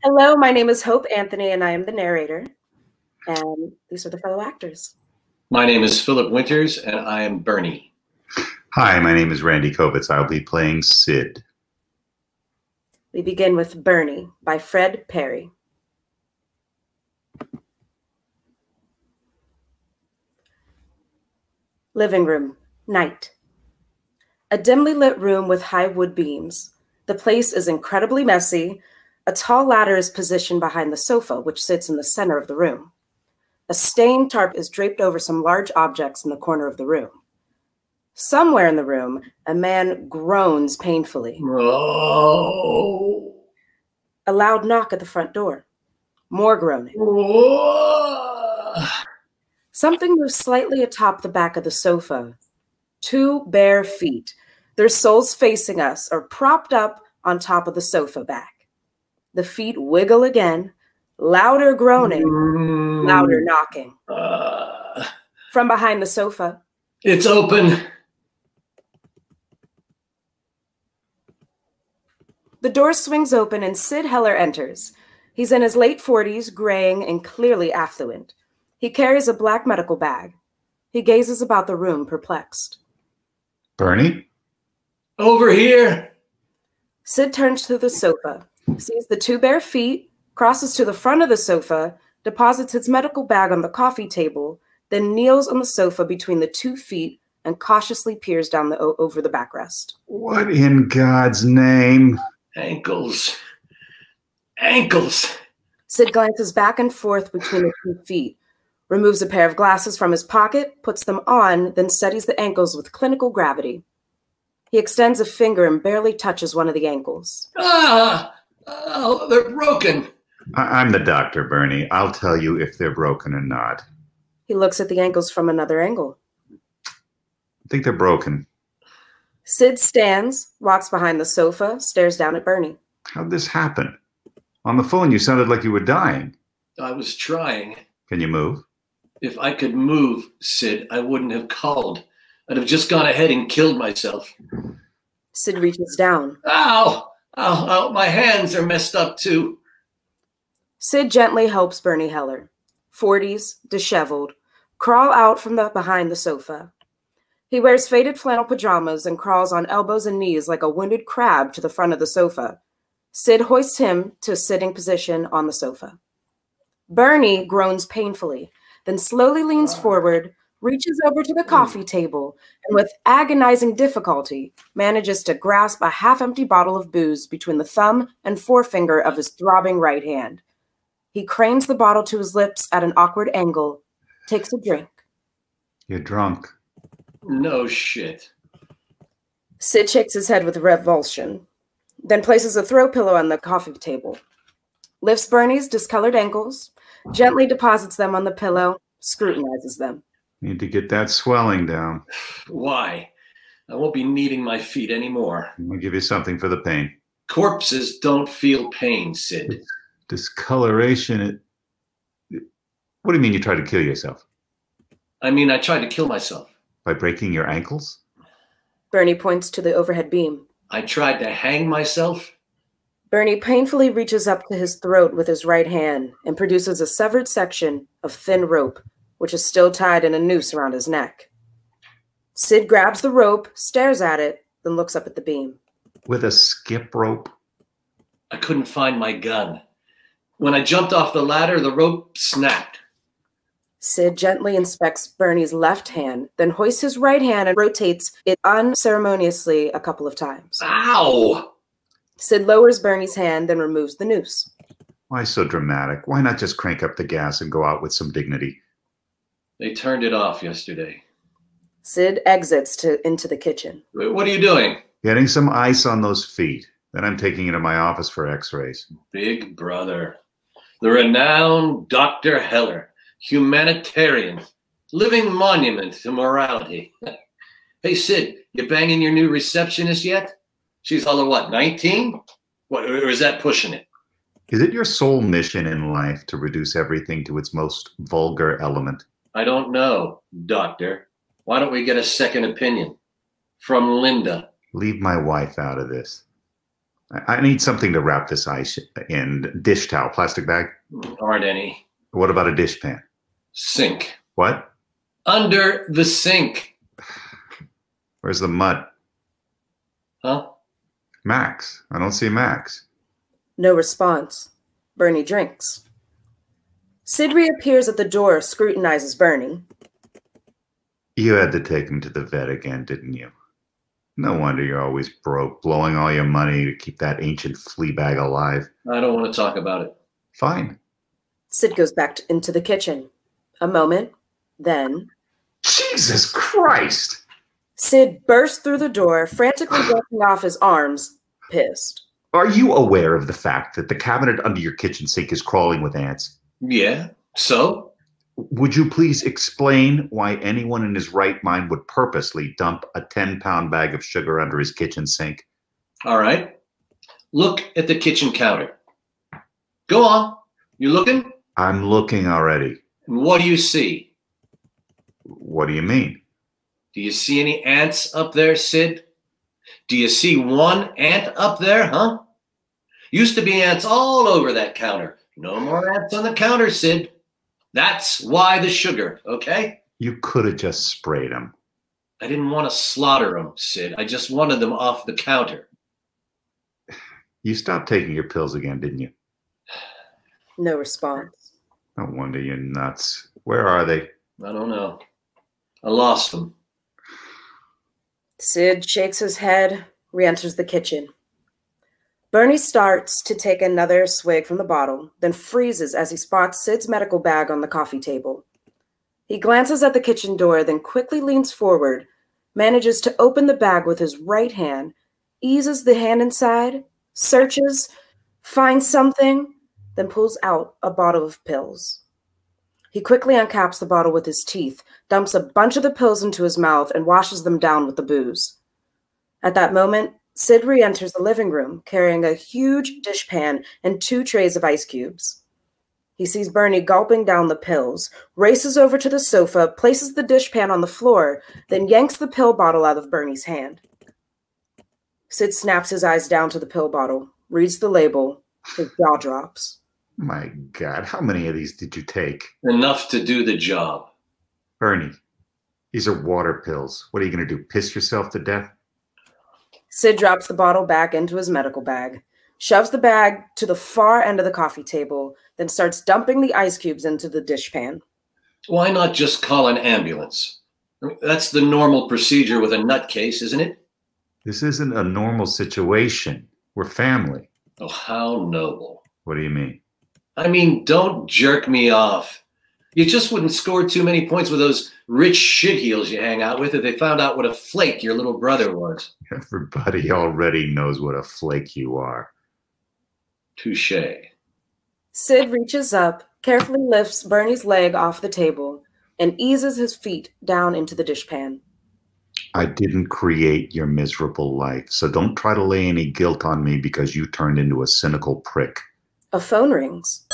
Hello, my name is Hope Anthony, and I am the narrator. And these are the fellow actors. My name is Philip Winters, and I am Bernie. Hi, my name is Randy Kovitz. I'll be playing Sid. We begin with Bernie by Fred Perry. Living room, night. A dimly lit room with high wood beams. The place is incredibly messy. A tall ladder is positioned behind the sofa, which sits in the center of the room. A stained tarp is draped over some large objects in the corner of the room. Somewhere in the room, a man groans painfully. Oh. A loud knock at the front door. More groaning. Oh. Something moves slightly atop the back of the sofa. Two bare feet, their soles facing us, are propped up on top of the sofa back. The feet wiggle again, louder groaning, louder knocking. From behind the sofa. It's open. The door swings open and Sid Heller enters. He's in his late 40s, graying and clearly affluent. He carries a black medical bag. He gazes about the room, perplexed. Bernie? Over here. Sid turns to the sofa, sees the two bare feet, crosses to the front of the sofa, deposits his medical bag on the coffee table, then kneels on the sofa between the 2 feet and cautiously peers down over the backrest. What in God's name? Ankles. Ankles. Sid glances back and forth between the 2 feet, removes a pair of glasses from his pocket, puts them on, then studies the ankles with clinical gravity. He extends a finger and barely touches one of the ankles. Oh, they're broken. I'm the doctor, Bernie. I'll tell you if they're broken or not. He looks at the ankles from another angle. I think they're broken. Sid stands, walks behind the sofa, stares down at Bernie. How'd this happen? On the phone, you sounded like you were dying. I was trying. Can you move? If I could move, Sid, I wouldn't have called. I'd have just gone ahead and killed myself. Sid reaches down. Ow! Ow, ow, my hands are messed up too. Sid gently helps Bernie Heller, 40s, disheveled, crawl out from behind the sofa. He wears faded flannel pajamas and crawls on elbows and knees like a wounded crab to the front of the sofa. Sid hoists him to a sitting position on the sofa. Bernie groans painfully, then slowly leans forward, reaches over to the coffee table, and with agonizing difficulty manages to grasp a half-empty bottle of booze between the thumb and forefinger of his throbbing right hand. He cranes the bottle to his lips at an awkward angle, takes a drink. You're drunk. No shit. Sid shakes his head with revulsion, then places a throw pillow on the coffee table, lifts Bernie's discolored ankles, gently deposits them on the pillow, scrutinizes them. Need to get that swelling down. Why? I won't be needing my feet anymore. I'll give you something for the pain. Corpses don't feel pain, Sid. Discoloration. What do you mean you tried to kill yourself? I mean, I tried to kill myself. By breaking your ankles? Bernie points to the overhead beam. I tried to hang myself. Bernie painfully reaches up to his throat with his right hand and produces a severed section of thin rope, which is still tied in a noose around his neck. Sid grabs the rope, stares at it, then looks up at the beam. With a skip rope? I couldn't find my gun. When I jumped off the ladder, the rope snapped. Sid gently inspects Bernie's left hand, then hoists his right hand and rotates it unceremoniously a couple of times. Ow! Sid lowers Bernie's hand, then removes the noose. Why so dramatic? Why not just crank up the gas and go out with some dignity? They turned it off yesterday. Sid exits into the kitchen. What are you doing? Getting some ice on those feet. Then I'm taking you to my office for x-rays. Big brother. The renowned Dr. Heller. Humanitarian. Living monument to morality. Hey, Sid, you banging your new receptionist yet? She's all of what, 19? What, or is that pushing it? Is it your sole mission in life to reduce everything to its most vulgar element? I don't know, Doctor. Why don't we get a second opinion? From Linda. Leave my wife out of this. I need something to wrap this ice in. Dish towel, plastic bag. Aren't any. What about a dishpan? Sink. What? Under the sink. Where's the mud? Huh? Max. I don't see Max. No response. Bernie drinks. Sid reappears at the door, scrutinizes Bernie. You had to take him to the vet again, didn't you? No wonder you're always broke, blowing all your money to keep that ancient flea bag alive. I don't want to talk about it. Fine. Sid goes back into the kitchen. A moment, then... Jesus Christ! Sid bursts through the door, frantically brushing off his arms, pissed. Are you aware of the fact that the cabinet under your kitchen sink is crawling with ants? Yeah, so? Would you please explain why anyone in his right mind would purposely dump a 10-pound bag of sugar under his kitchen sink? All right. Look at the kitchen counter. Go on. You looking? I'm looking already. And what do you see? What do you mean? Do you see any ants up there, Sid? Do you see one ant up there, huh? Used to be ants all over that counter. No more ants on the counter, Sid. That's why the sugar, okay? You could have just sprayed them. I didn't want to slaughter them, Sid. I just wanted them off the counter. You stopped taking your pills again, didn't you? No response. No wonder you're nuts. Where are they? I don't know. I lost them. Sid shakes his head, re-enters the kitchen. Bernie starts to take another swig from the bottle, then freezes as he spots Sid's medical bag on the coffee table. He glances at the kitchen door, then quickly leans forward, manages to open the bag with his right hand, eases the hand inside, searches, finds something, then pulls out a bottle of pills. He quickly uncaps the bottle with his teeth, dumps a bunch of the pills into his mouth, and washes them down with the booze. At that moment, Sid re-enters the living room, carrying a huge dishpan and 2 trays of ice cubes. He sees Bernie gulping down the pills, races over to the sofa, places the dishpan on the floor, then yanks the pill bottle out of Bernie's hand. Sid snaps his eyes down to the pill bottle, reads the label, his jaw drops. My God, how many of these did you take? Enough to do the job. Bernie, these are water pills. What are you going to do, piss yourself to death? Sid drops the bottle back into his medical bag, shoves the bag to the far end of the coffee table, then starts dumping the ice cubes into the dishpan. Why not just call an ambulance? That's the normal procedure with a nutcase, isn't it? This isn't a normal situation. We're family. Oh, how noble. What do you mean? I mean, don't jerk me off. You just wouldn't score too many points with those rich shitheels you hang out with if they found out what a flake your little brother was. Everybody already knows what a flake you are. Touché. Sid reaches up, carefully lifts Bernie's leg off the table, and eases his feet down into the dishpan. I didn't create your miserable life, so don't try to lay any guilt on me because you turned into a cynical prick. A phone rings.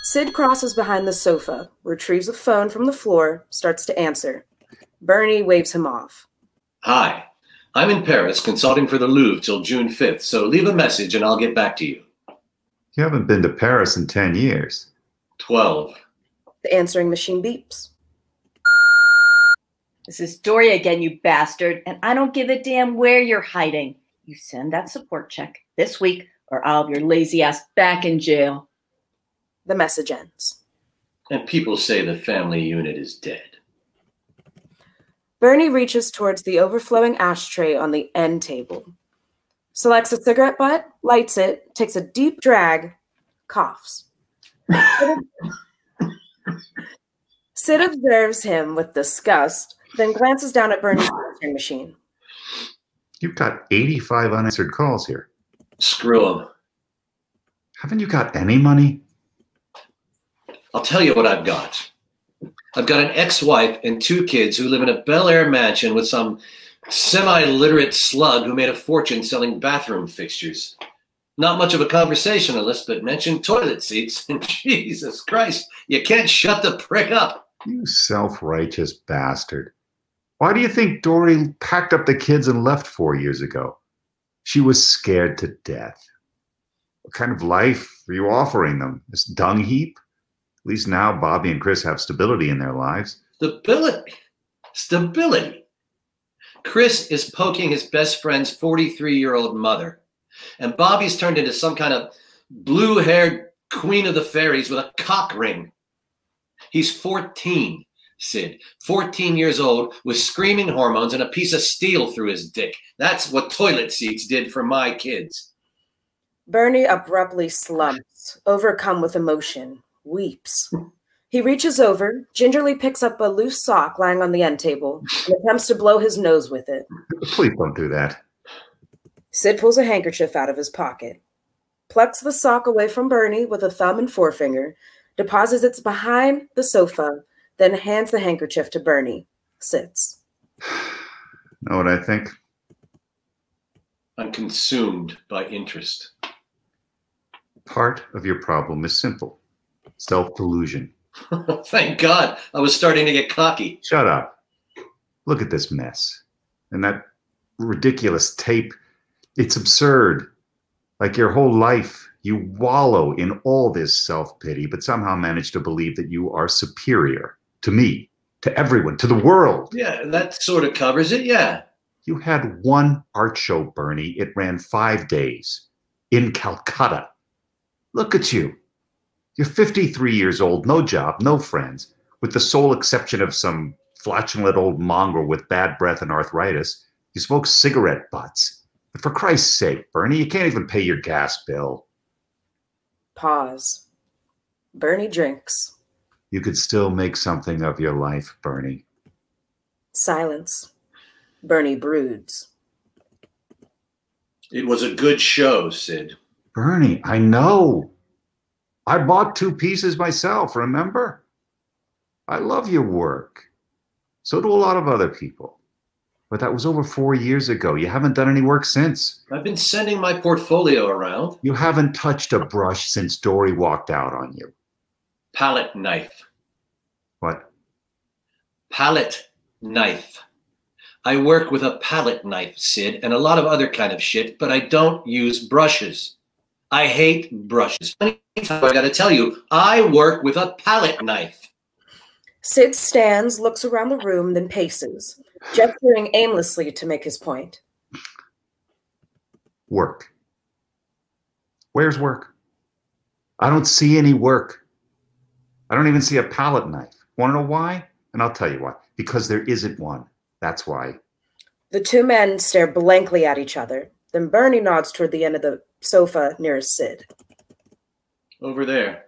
Sid crosses behind the sofa, retrieves a phone from the floor, starts to answer. Bernie waves him off. Hi, I'm in Paris consulting for the Louvre till June 5th, so leave a message and I'll get back to you. You haven't been to Paris in 10 years. 12. The answering machine beeps. This is Dory again, you bastard, and I don't give a damn where you're hiding. You send that support check this week or I'll have your lazy ass back in jail. The message ends. And people say the family unit is dead. Bernie reaches towards the overflowing ashtray on the end table, selects a cigarette butt, lights it, takes a deep drag, coughs. Sid observes him with disgust, then glances down at Bernie's answering machine. You've got 85 unanswered calls here. Screw them. Haven't you got any money? I'll tell you what I've got. I've got an ex-wife and 2 kids who live in a Bel Air mansion with some semi-literate slug who made a fortune selling bathroom fixtures. Not much of a conversationalist, but mentioned toilet seats. And Jesus Christ, you can't shut the prick up. You self-righteous bastard. Why do you think Dory packed up the kids and left 4 years ago? She was scared to death. What kind of life are you offering them? This dung heap? At least now Bobby and Chris have stability in their lives. Stability? Stability? Chris is poking his best friend's 43-year-old mother. And Bobby's turned into some kind of blue-haired queen of the fairies with a cock ring. He's 14, Sid. 14 years old with screaming hormones and a piece of steel through his dick. That's what toilet seats did for my kids. Bernie abruptly slumps, overcome with emotion, weeps. He reaches over, gingerly picks up a loose sock lying on the end table, and attempts to blow his nose with it. Please don't do that. Sid pulls a handkerchief out of his pocket, plucks the sock away from Bernie with a thumb and forefinger, deposits it behind the sofa, then hands the handkerchief to Bernie. Sits. Know what I think? I'm consumed by interest. Part of your problem is simple. Self-delusion. Thank God. I was starting to get cocky. Shut up. Look at this mess. And that ridiculous tape. It's absurd. Like your whole life, you wallow in all this self-pity, but somehow manage to believe that you are superior to me, to everyone, to the world. Yeah, that sort of covers it, yeah. You had one art show, Bernie. It ran 5 days in Calcutta. Look at you. You're 53 years old, no job, no friends, with the sole exception of some flatulent old mongrel with bad breath and arthritis. You smoke cigarette butts. But for Christ's sake, Bernie, you can't even pay your gas bill. Pause. Bernie drinks. You could still make something of your life, Bernie. Silence. Bernie broods. It was a good show, Sid. Bernie, I know. I bought 2 pieces myself, remember? I love your work. So do a lot of other people. But that was over 4 years ago. You haven't done any work since. I've been sending my portfolio around. You haven't touched a brush since Dory walked out on you. Palette knife. What? Palette knife. I work with a palette knife, Sid, and a lot of other kind of shit, but I don't use brushes. I hate brushes. I gotta tell you, I work with a palette knife. Sid stands, looks around the room, then paces, gesturing aimlessly to make his point. Work. Where's work? I don't see any work. I don't even see a palette knife. Want to know why? And I'll tell you why. Because there isn't one. That's why. The 2 men stare blankly at each other. Then Bernie nods toward the end of the sofa nearest Sid. Over there.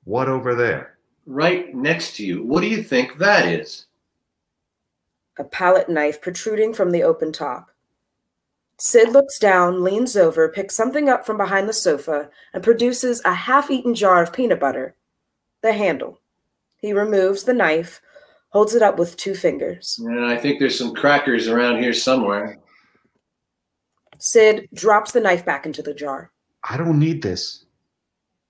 What over there? Right next to you. What do you think that is? A palette knife protruding from the open top. Sid looks down, leans over, picks something up from behind the sofa, and produces a half-eaten jar of peanut butter. The handle. He removes the knife, holds it up with 2 fingers. And I think there's some crackers around here somewhere. Sid drops the knife back into the jar. I don't need this.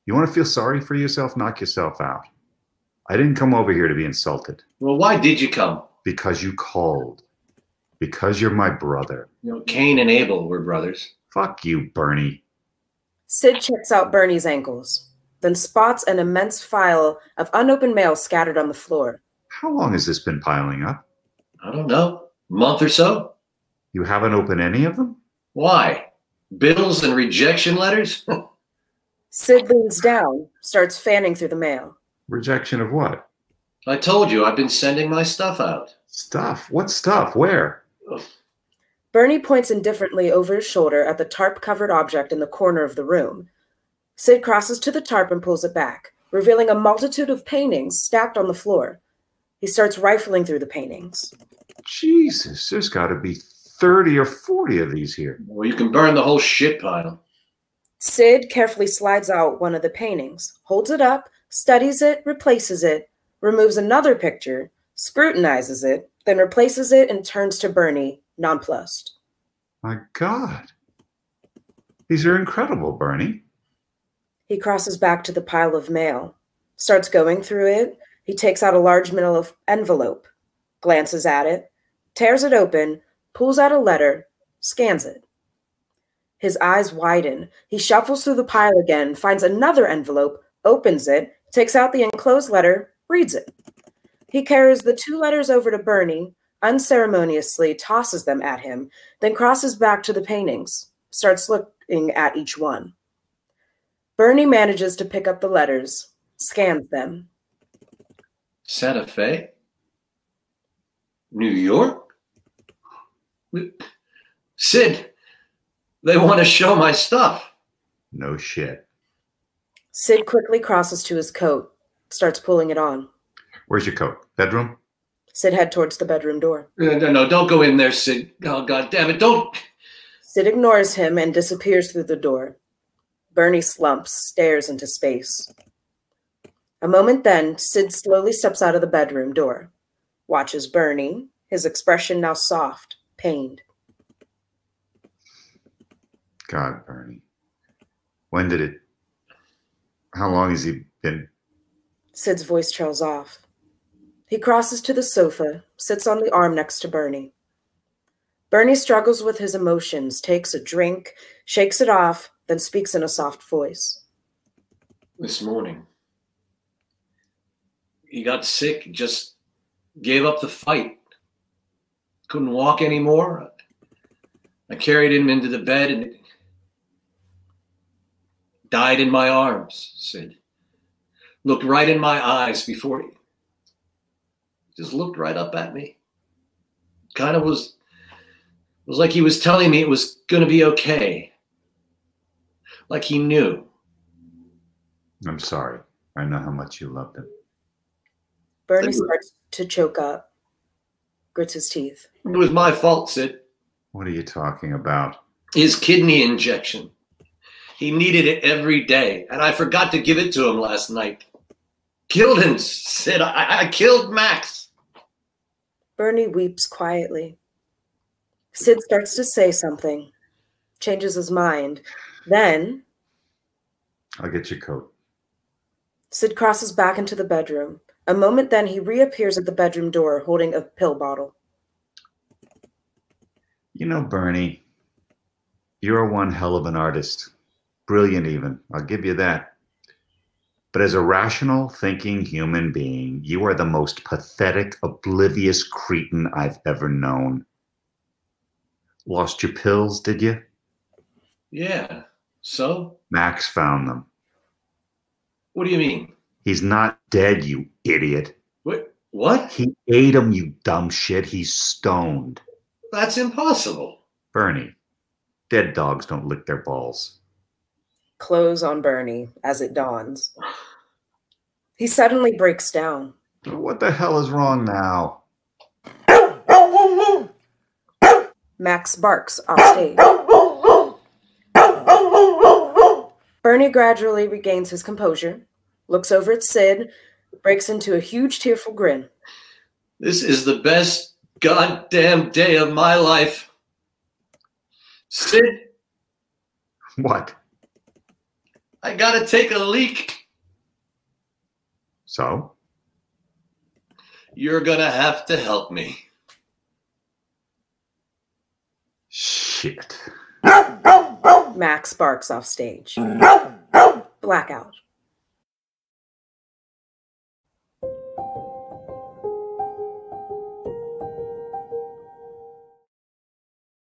You want to feel sorry for yourself? Knock yourself out. I didn't come over here to be insulted. Well, why did you come? Because you called. Because you're my brother. You know, Cain and Abel were brothers. Fuck you, Bernie. Sid checks out Bernie's ankles, then spots an immense file of unopened mail scattered on the floor. How long has this been piling up? I don't know. A month or so? You haven't opened any of them? Why? Bills and rejection letters? Sid leans down, starts fanning through the mail. Rejection of what? I told you, I've been sending my stuff out. Stuff? What stuff? Where? Ugh. Bernie points indifferently over his shoulder at the tarp-covered object in the corner of the room. Sid crosses to the tarp and pulls it back, revealing a multitude of paintings stacked on the floor. He starts rifling through the paintings. Jesus, there's got to be 30 or 40 of these here. Well, you can burn the whole shit pile. Sid carefully slides out one of the paintings, holds it up, studies it, replaces it, removes another picture, scrutinizes it, then replaces it and turns to Bernie, nonplussed. My God. These are incredible, Bernie. He crosses back to the pile of mail, starts going through it. He takes out a large manila envelope, glances at it, tears it open, pulls out a letter, scans it. His eyes widen. He shuffles through the pile again, finds another envelope, opens it, takes out the enclosed letter, reads it. He carries the 2 letters over to Bernie, unceremoniously tosses them at him, then crosses back to the paintings, starts looking at each one. Bernie manages to pick up the letters, scans them. Santa Fe? New York? Sid, they want to show my stuff. No shit. Sid quickly crosses to his coat, starts pulling it on. Where's your coat? Bedroom? Sid head towards the bedroom door. No, don't go in there, Sid. Oh, God damn it, don't. Sid ignores him and disappears through the door. Bernie slumps, stares into space. A moment then, Sid slowly steps out of the bedroom door, watches Bernie, his expression now soft, pained. God, Bernie. When did it... How long has he been... Sid's voice trails off. He crosses to the sofa, sits on the arm next to Bernie. Bernie struggles with his emotions, takes a drink, shakes it off, then speaks in a soft voice. This morning. He got sick, just gave up the fight. Couldn't walk anymore. I carried him into the bed and died in my arms, Sid. Looked right in my eyes before he just looked right up at me. Kind of was like he was telling me it was going to be okay. Like he knew. I'm sorry. I know how much you loved him. Bernie starts to choke up, grits his teeth. It was my fault, Sid. What are you talking about? His kidney injection. He needed it every day, and I forgot to give it to him last night. Killed him, Sid. I killed Max. Bernie weeps quietly. Sid starts to say something, changes his mind. Then... I'll get your coat. Sid crosses back into the bedroom. A moment then, he reappears at the bedroom door, holding a pill bottle. You know, Bernie, you're one hell of an artist. Brilliant even. I'll give you that. But as a rational, thinking human being, you are the most pathetic, oblivious cretin I've ever known. Lost your pills, did you? Yeah. So? Max found them. What do you mean? He's not dead, you idiot. What? He ate them, you dumb shit. He's stoned. That's impossible. Bernie, dead dogs don't lick their balls. Close on Bernie as it dawns. He suddenly breaks down. What the hell is wrong now? Max barks off stage. Bernie gradually regains his composure, looks over at Sid, breaks into a huge tearful grin. This is the best goddamn day of my life. Sid? What? I gotta take a leak. So? You're gonna have to help me. Shit. Max barks off stage. Blackout.